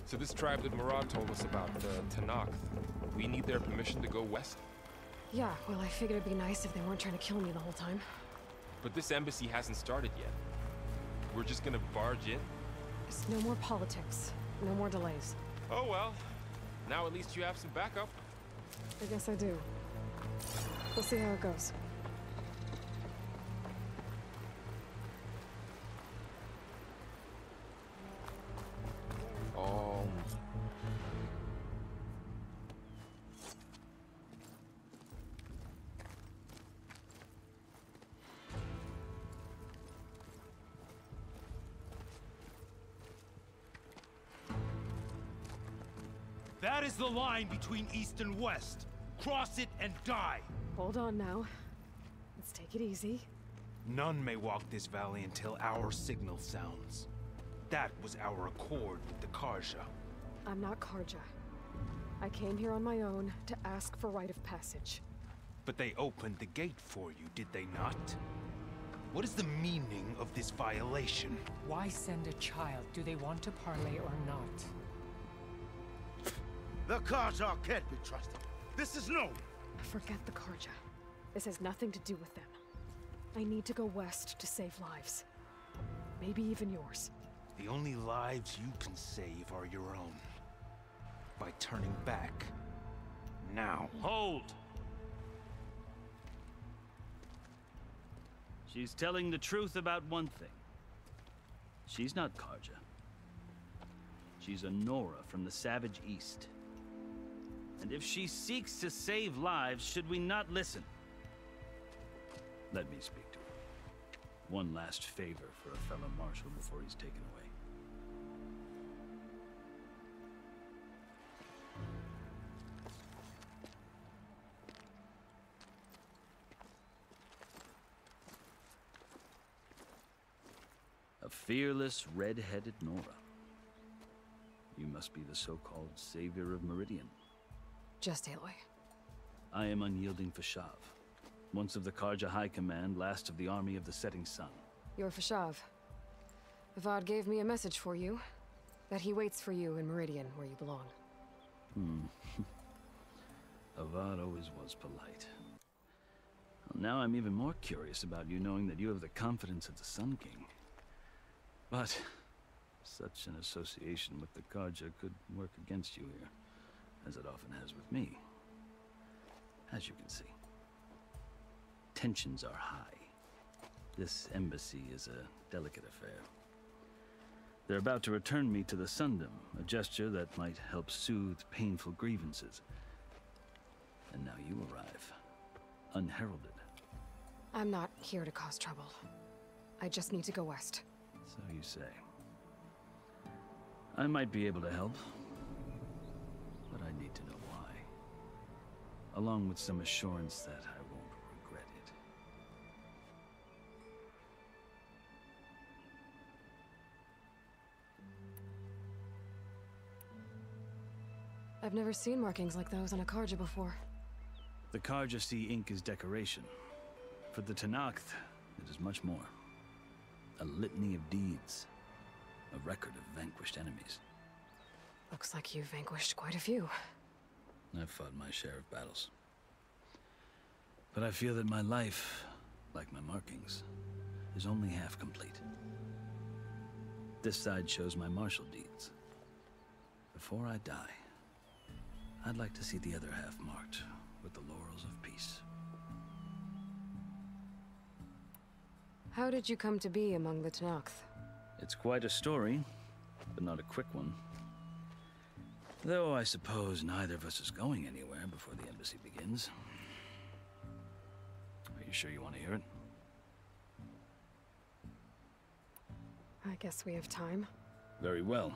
So this tribe that Murad told us about, Tenakth, we need their permission to go west? Yeah, well, I figured it'd be nice if they weren't trying to kill me the whole time. But this embassy hasn't started yet. We're just gonna barge in? It's no more politics. No more delays. Oh well. Now at least you have some backup. I guess I do. We'll see how it goes. Oh. That is the line between East and West. Cross it and die. Hold on now. Let's take it easy. None may walk this valley until our signal sounds. That was our accord with the Karja. I'm not Karja. I came here on my own to ask for rite of passage. But they opened the gate for you, did they not? What is the meaning of this violation? Why send a child? Do they want to parley or not? The Karja can't be trusted. This is known. Forget the Karja. This has nothing to do with them. I need to go west to save lives. Maybe even yours. The only lives you can save are your own. By turning back. Now. Hold! She's telling the truth about one thing. She's not Karja. She's a Nora from the Savage East. And if she seeks to save lives, should we not listen? Let me speak to her. One last favor for a fellow marshal before he's taken away. A fearless, red-headed Nora. You must be the so-called savior of Meridian. Just Aloy. I am unyielding Fashav. Once of the Karja High Command, last of the army of the setting sun. You're Fashav. Avad gave me a message for you. That he waits for you in Meridian, where you belong. Avad always was polite. Well, now I'm even more curious about you, knowing that you have the confidence of the Sun King. But such an association with the Karja could work against you here, as it often has with me. As you can see, tensions are high. This embassy is a delicate affair. They're about to return me to the Sundom, a gesture that might help soothe painful grievances. And now you arrive, unheralded. I'm not here to cause trouble. I just need to go west. So you say. I might be able to help, but I need to know why. Along with some assurance that I won't regret it. I've never seen markings like those on a Karja before. The Karja see ink as decoration. For the Tenakth, it is much more. A litany of deeds. A record of vanquished enemies. Looks like you've vanquished quite a few. I've fought my share of battles. But I feel that my life, like my markings, is only half complete. This side shows my martial deeds. Before I die, I'd like to see the other half marked with the laurels of peace. How did you come to be among the Tenakth? It's quite a story, but not a quick one. Though I suppose neither of us is going anywhere before the embassy begins. Are you sure you want to hear it? I guess we have time. Very well.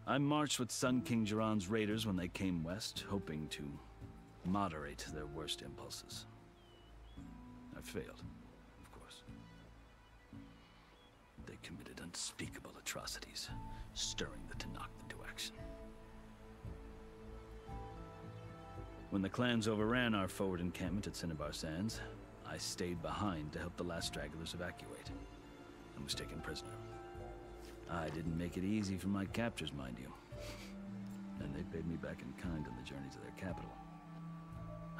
I marched with Sun King Jiran's raiders when they came west, hoping to moderate their worst impulses. I failed, of course. They committed unspeakable atrocities, stirring the Tenakth into action. When the clans overran our forward encampment at Cinnabar Sands, I stayed behind to help the last stragglers evacuate, and was taken prisoner. I didn't make it easy for my captors, mind you. And they paid me back in kind on the journey to their capital.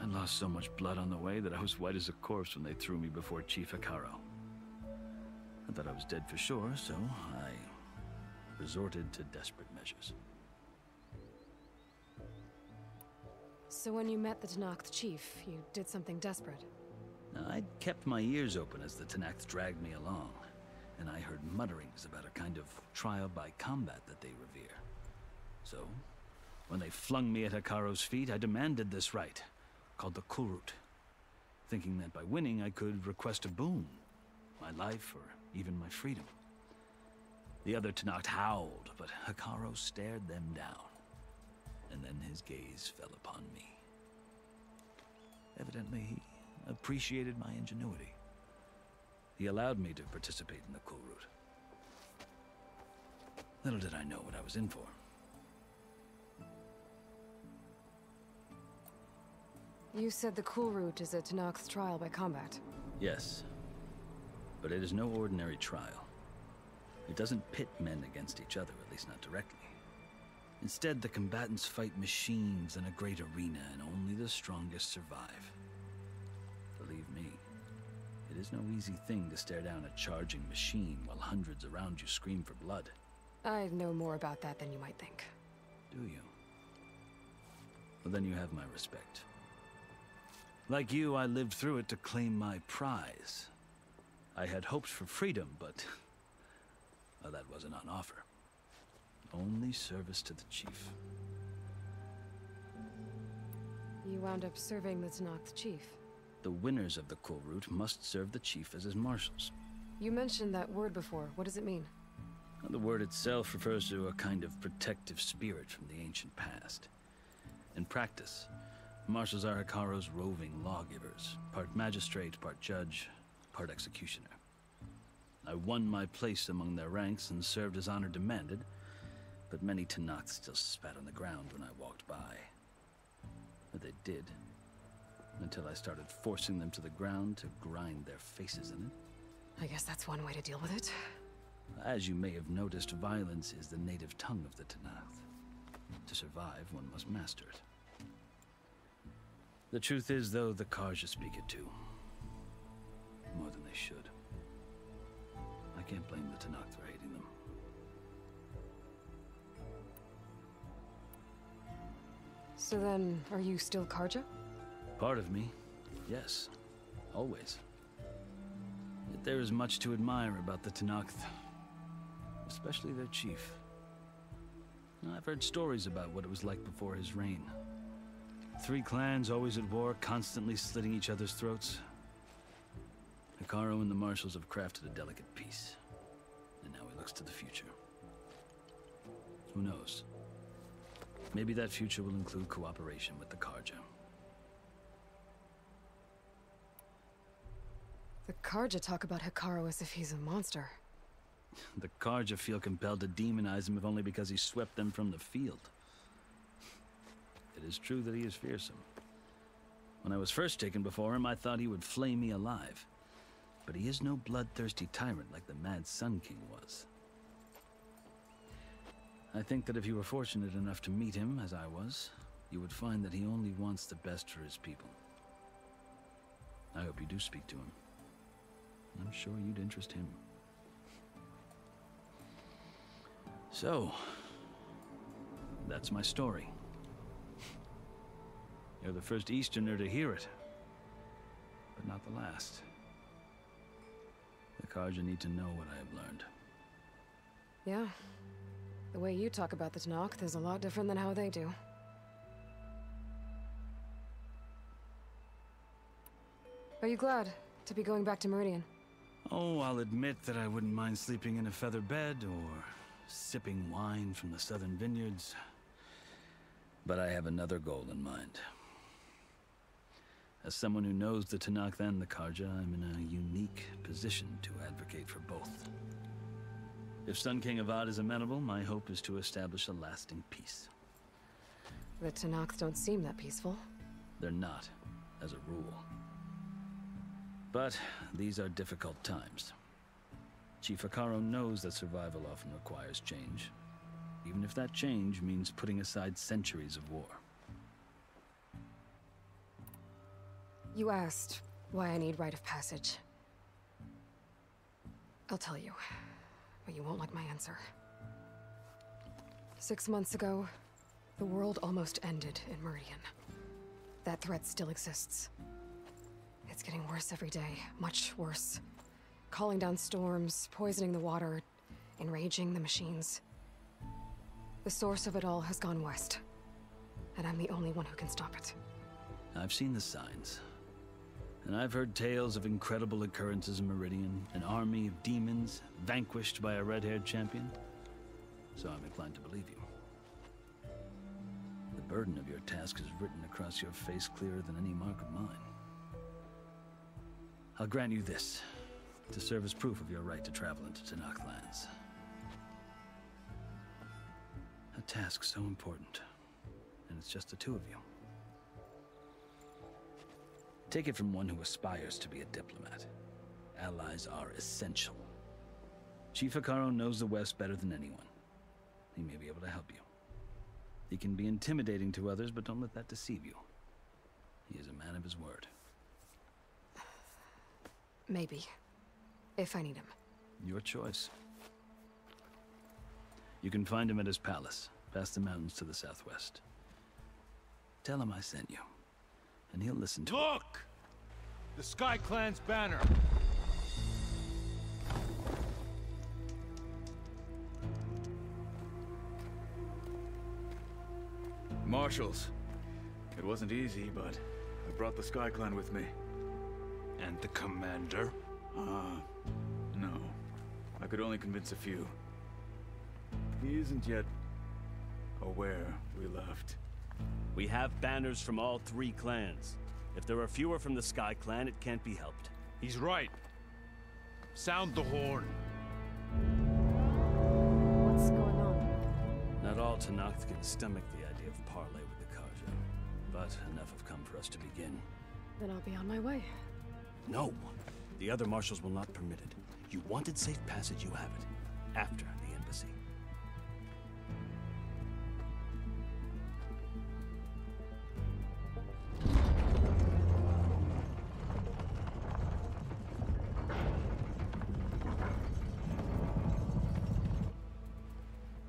I lost so much blood on the way that I was white as a corpse when they threw me before Chief Hekaro. I thought I was dead for sure, so I resorted to desperate measures. So when you met the Tenakth chief, you did something desperate? Now, I'd kept my ears open as the Tenakth dragged me along, and I heard mutterings about a kind of trial by combat that they revere. So, when they flung me at Hekaro's feet, I demanded this rite, called the Kulrut, thinking that by winning I could request a boon, my life or even my freedom. The other Tenakth howled, but Hekaro stared them down, and then his gaze fell upon me. Evidently, he appreciated my ingenuity. He allowed me to participate in the Kulrut. Little did I know what I was in for. You said the Kulrut is a Tenakth's trial by combat. Yes, but it is no ordinary trial. It doesn't pit men against each other, at least not directly. Instead, the combatants fight machines in a great arena, and only the strongest survive. Believe me, it is no easy thing to stare down a charging machine while hundreds around you scream for blood. I know more about that than you might think. Do you? Well, then you have my respect. Like you, I lived through it to claim my prize. I had hoped for freedom, but well, that wasn't on offer. Only service to the chief. You wound up serving the Tenakth chief. The winners of the Kulrut must serve the chief as his marshals. You mentioned that word before. What does it mean? The word itself refers to a kind of protective spirit from the ancient past. In practice, marshals are Hekaro's roving lawgivers, part magistrate, part judge, part executioner. I won my place among their ranks and served as honor demanded, but many Tenakth still spat on the ground when I walked by. But they did, until I started forcing them to the ground to grind their faces in it. I guess that's one way to deal with it. As you may have noticed, violence is the native tongue of the Tenakth. To survive, one must master it. The truth is, though, the Karja speak it too. More than they should. I can't blame the Tenakth for hating them. So then, are you still Karja? Part of me, yes. Always. Yet there is much to admire about the Tenakth. Especially their chief. I've heard stories about what it was like before his reign. 3 clans always at war, constantly slitting each other's throats. Hekaro and the Marshals have crafted a delicate peace. And now he looks to the future. Who knows? Maybe that future will include cooperation with the Karja. The Karja talk about Hekaro as if he's a monster. The Karja feel compelled to demonize him if only because he swept them from the field. It is true that he is fearsome. When I was first taken before him, I thought he would flay me alive. But he is no bloodthirsty tyrant like the Mad Sun King was. I think that if you were fortunate enough to meet him, as I was, you would find that he only wants the best for his people. I hope you do speak to him. I'm sure you'd interest him. So, that's my story. You're the first Easterner to hear it, but not the last. The Karja need to know what I have learned. Yeah. The way you talk about the Tenakth is a lot different than how they do. Are you glad to be going back to Meridian? Oh, I'll admit that I wouldn't mind sleeping in a feather bed or sipping wine from the southern vineyards. But I have another goal in mind. As someone who knows the Tenakth and the Karja, I'm in a unique position to advocate for both. If Sun King Avad is amenable, my hope is to establish a lasting peace. The Tenakth don't seem that peaceful. They're not, as a rule. But these are difficult times. Chief Hekarro knows that survival often requires change, even if that change means putting aside centuries of war. You asked why I need rite of passage. I'll tell you, but you won't like my answer. 6 months ago, the world almost ended in Meridian. That threat still exists. It's getting worse every day, much worse. Calling down storms, poisoning the water, enraging the machines. The source of it all has gone west, and I'm the only one who can stop it. I've seen the signs. And I've heard tales of incredible occurrences in Meridian, an army of demons vanquished by a red-haired champion. So I'm inclined to believe you. The burden of your task is written across your face clearer than any mark of mine. I'll grant you this, to serve as proof of your right to travel into Tenakth lands. A task so important, and it's just the two of you. Take it from one who aspires to be a diplomat. Allies are essential. Chief Hekarro knows the West better than anyone. He may be able to help you. He can be intimidating to others, but don't let that deceive you. He is a man of his word. Maybe. If I need him. Your choice. You can find him at his palace, past the mountains to the southwest. Tell him I sent you, and he'll listen to it. Look! The Sky Clan's banner! Marshals. It wasn't easy, but I brought the Sky Clan with me. And the commander? No. I could only convince a few. He isn't yet aware we left. We have banners from all 3 clans. If there are fewer from the Sky Clan, it can't be helped. He's right. Sound the horn. What's going on? Not all Tenakth can stomach the idea of parley with the Karja, but enough have come for us to begin. Then I'll be on my way. No! The other marshals will not permit it. You wanted safe passage, you have it. After the embassy.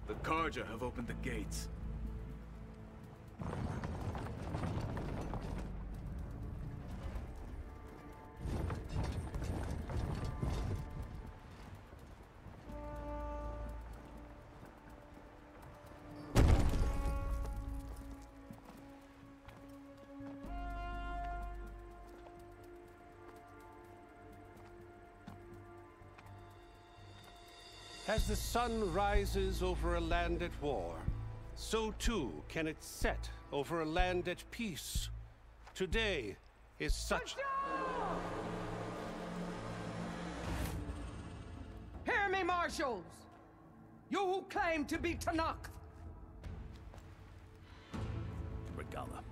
The Karja have opened the gates. As the sun rises over a land at war, so too can it set over a land at peace. Today is such... Hear me, Marshals! You who claim to be Tenakth! Regala.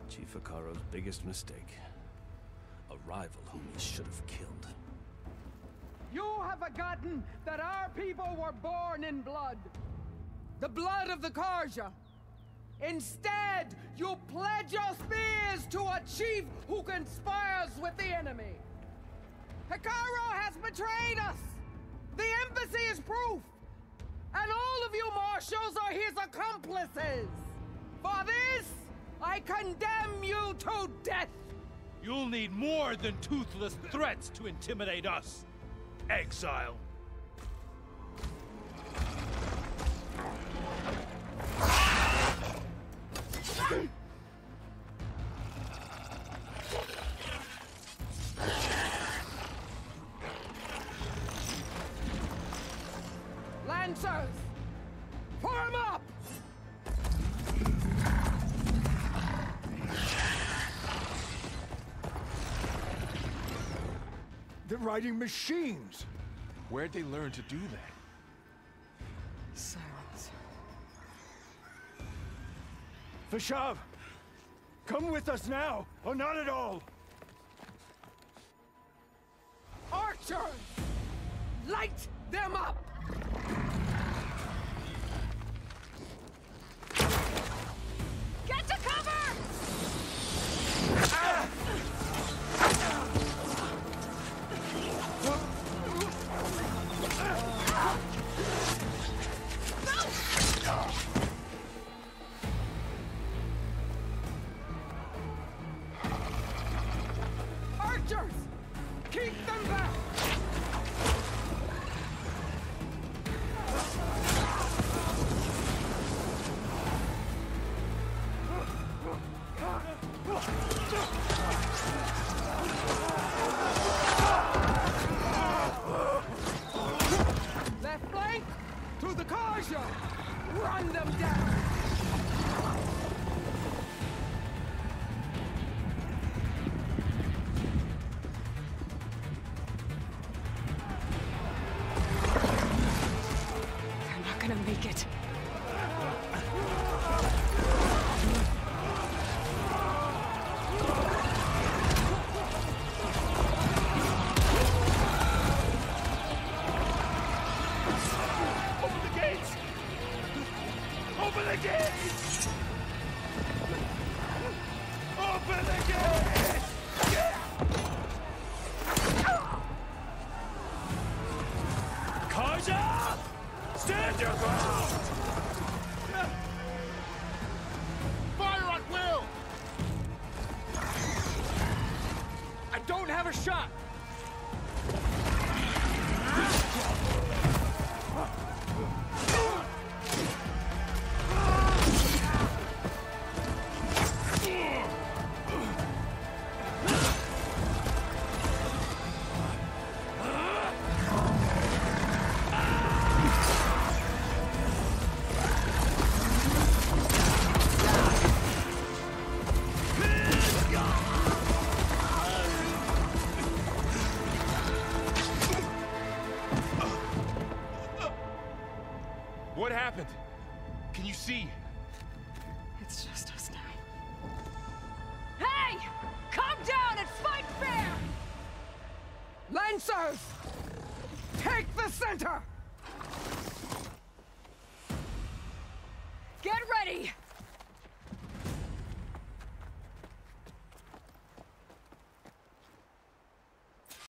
Chief Hekarro's biggest mistake. A rival whom he should have killed. You have forgotten that our people were born in blood. The blood of the Karja. Instead, you pledge your spears to a chief who conspires with the enemy. Hekarro has betrayed us. The embassy is proof. And all of you marshals are his accomplices. For this, I condemn you to death. You'll need more than toothless threats to intimidate us. Exile. Lancers, form up! They're riding machines! Where'd they learn to do that? Silence. Vashav! Come with us now, or not at all! Archers! Light them up! Get to cover! Archers! Keep them back! Left flank! To the Karja! Run them down! They're not gonna make it. Open the gates! Open the gates! Open the gates! Karja! Stand your ground! Fire at will! I don't have a shot! What happened? Can you see? It's just us now. Hey! Come down and fight fair! Lancers! Take the center!